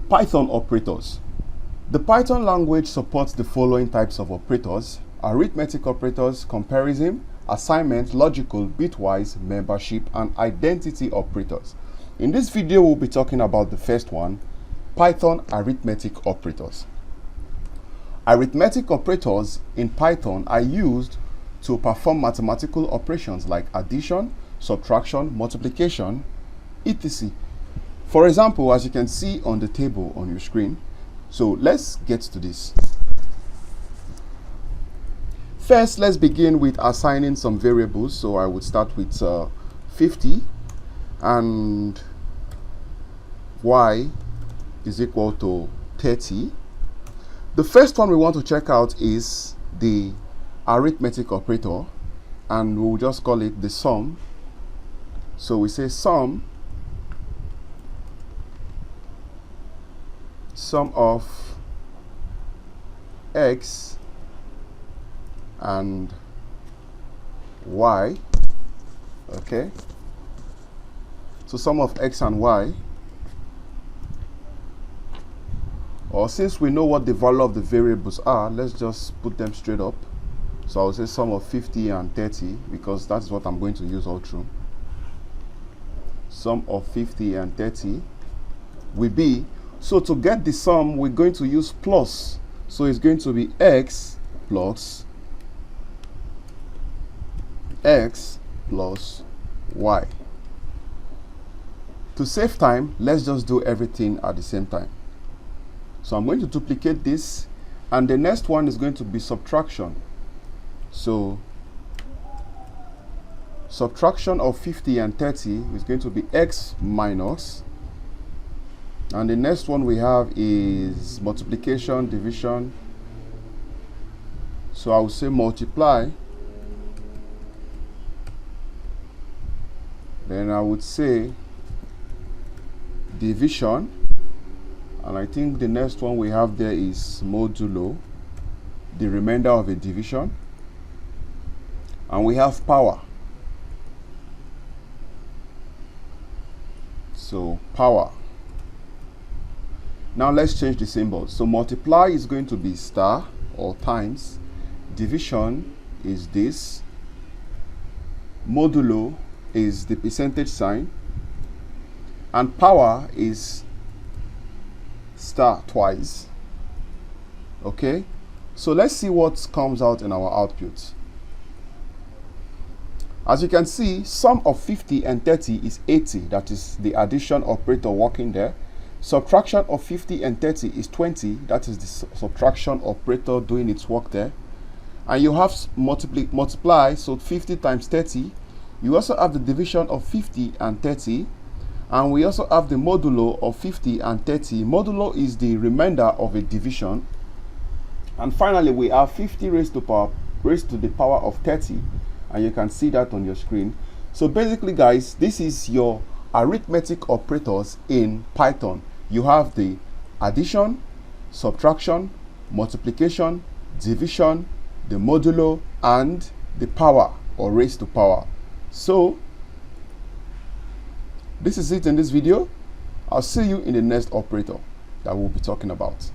Python operators. The Python language supports the following types of operators: arithmetic operators, comparison, assignment, logical, bitwise, membership, and identity operators. In this video, we'll be talking about the first one, Python arithmetic operators. Arithmetic operators in Python are used to perform mathematical operations like addition, subtraction, multiplication, etc. For example, as you can see on the table on your screen. So let's get to this. First, let's begin with assigning some variables. So I would start with 50 and y is equal to 30. The first one we want to check out is the arithmetic operator, and we'll just call it the sum. So we say sum of x and y. Okay, so sum of x and y, or since we know what the value of the variables are, let's just put them straight up. So I'll say sum of 50 and 30 because that's what I'm going to use all through. Sum of 50 and 30 will be, so to get the sum, we're going to use plus. So it's going to be x plus y. To save time, let's just do everything at the same time. So I'm going to duplicate this, and the next one is going to be subtraction. So subtraction of 50 and 30 is going to be x minus, and the next one we have is multiplication, division. So I will say multiply, then I would say division, and I think the next one we have there is modulo, the remainder of a division, and we have power. So power. Now let's change the symbols. So multiply is going to be star or times, division is this, modulo is the percentage sign, and power is star twice. Okay, so let's see what comes out in our output. As you can see, sum of 50 and 30 is 80. That is the addition operator working there. Subtraction of 50 and 30 is 20. That is the subtraction operator doing its work there. And you have multiply, so 50 times 30. You also have the division of 50 and 30. And we also have the modulo of 50 and 30. Modulo is the remainder of a division. And finally, we have 50 raised to the power of 30. And you can see that on your screen. So basically, guys, this is your arithmetic operators in Python. You have the addition, subtraction, multiplication, division, the modulo, and the power or raised to power. So this is it in this video. I'll see you in the next operator that we'll be talking about.